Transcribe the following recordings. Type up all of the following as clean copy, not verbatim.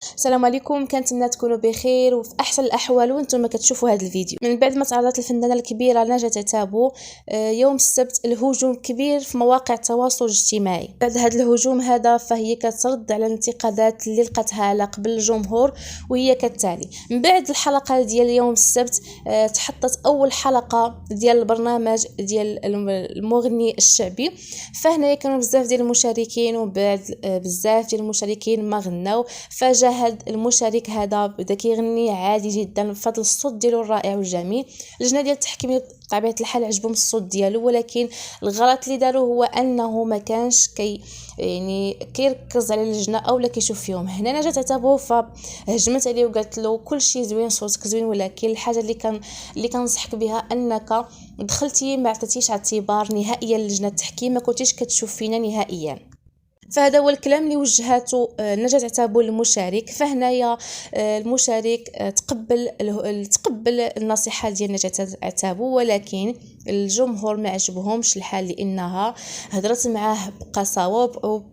السلام عليكم، كنتمنى تكونوا بخير وفي احسن الاحوال وانتم كتشوفوا هذا الفيديو. من بعد ما تعرضت الفنانه الكبيره نجاة عتابو يوم السبت الهجوم كبير في مواقع التواصل الاجتماعي. بعد هذا الهجوم هذا فهي كترد على الانتقادات اللي لقاتها على قبل الجمهور، وهي كالتالي. من بعد الحلقه ديال يوم السبت تحطت اول حلقه ديال البرنامج ديال المغني الشعبي، فهنا كانوا بزاف ديال المشاركين، وبعد بزاف ديال المشاركين ما غناو. فجاء هاد المشارك هذا بدا كيغني عادي جدا بفضل الصوت ديالو الرائع والجميل. اللجنه ديال التحكيم بطبيعه الحال عجبهم الصوت ديالو، ولكن الغلط اللي داروا هو انه ما كانش كيركز على اللجنه اولا كيشوف فيهم. هنا نجاة عتابو فهجمت عليه وقالت له كل شيء زوين، صوتك زوين، ولكن الحاجه اللي كنصحك بها انك دخلتي ما عطيتيش اعتبار نهائيا للجنه التحكيم، ما كنتيش كتشوف فينا نهائيا. فهذا هو الكلام اللي وجهاته نجاة عتابو للمشارك. فهنايا المشارك تقبل النصيحه ديال نجاة عتابو، ولكن الجمهور ما عجبهمش الحال لانها هضرت معاه بقساوه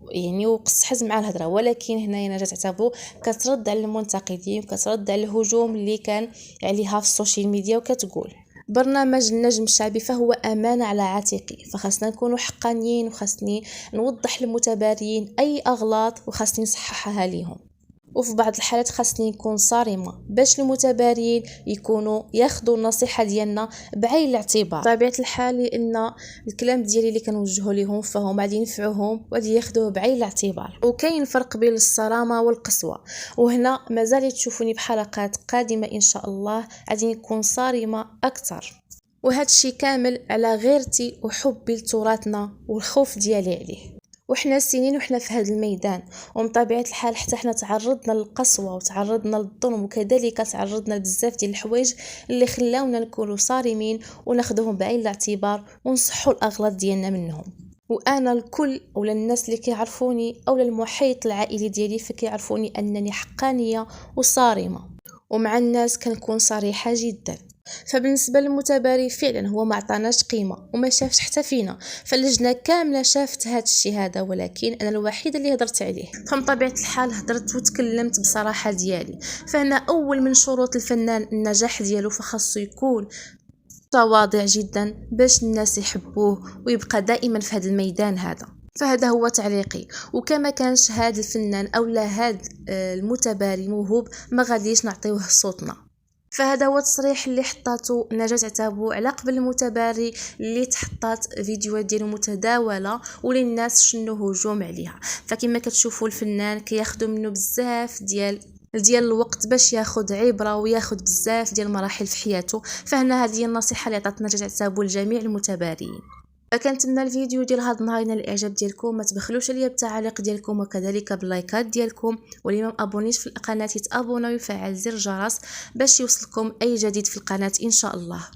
وقصحت معاه الهضره. ولكن هنايا نجاة عتابو كترد على المنتقدين وكترد على الهجوم اللي كان عليها في السوشيال ميديا، وكتقول: برنامج النجم الشعبي فهو أمانة على عاتقي، فخاصنا نكونوا حقانيين، وخاصني نوضح للمتابعين أي أغلاط وخاصني نصححها ليهم، وفي بعض الحالات خاصني نكون صارمة باش المتابعين يكونوا ياخذوا النصيحة ديالنا بعين الاعتبار. بطبيعة الحال لأن الكلام ديالي اللي كنوجهه لهم فهم غادي ينفعوهم وغادي ياخذوه بعين الاعتبار. وكاين فرق بين الصرامة والقسوة، وهنا مازال تشوفوني بحلقات قادمة إن شاء الله غادي نكون صارمة أكثر، وهذا الشيء كامل على غيرتي وحبي لتراثنا والخوف ديالي عليه. وحنا سنين وحنا في هذا الميدان، ومن طبيعه الحال حتى حنا تعرضنا للقسوه وتعرضنا للظلم، وكذلك تعرضنا لبزاف ديال الحوايج اللي خلاونا نكونوا صارمين وناخذوهم بعين الاعتبار ونصحوا الاغلاط ديالنا منهم. وانا الكل اولا الناس اللي كيعرفوني اولا المحيط العائلي ديالي فكيعرفوني انني حقانيه وصارمه، ومع الناس كنكون صريحه جدا. فبالنسبه للمتباري فعلا هو ما عطاناش قيمه وما شافش حتى فينا، فاللجنه كامله شافت هذا الشيء هذا، ولكن انا الوحيده اللي هضرت عليه. فمن طبيعه الحال هضرت وتكلمت بصراحه ديالي. فهنا اول من شروط الفنان النجاح ديالو فخاصو يكون تواضع جدا باش الناس يحبوه ويبقى دائما في هذا الميدان هذا. فهذا هو تعليقي، وكما كانش هذا الفنان اولا هذا المتباري موهوب ما غاديش نعطيوه صوتنا. فهذا هو التصريح اللي حطاته نجاة عتابو على قبل المتباري اللي تحطات فيديوهات ديالو متداوله ولي الناس شنو هجوم عليها. فكما كتشوفوا الفنان كياخذوا منه بزاف ديال الوقت باش ياخذ عبره وياخذ بزاف ديال المراحل في حياته. فهنا هذه النصيحه اللي عطات نجاة عتابو لجميع المتباريين. فكنتمنى الفيديو ديال هذا النهار ينال الاعجاب ديالكم، ما تبخلوش عليا بالتعاليق ديالكم وكذلك باللايكات ديالكم، واللي ما ابونيش في القناه يتابونا ويفعل زر الجرس باش يوصلكم اي جديد في القناه ان شاء الله.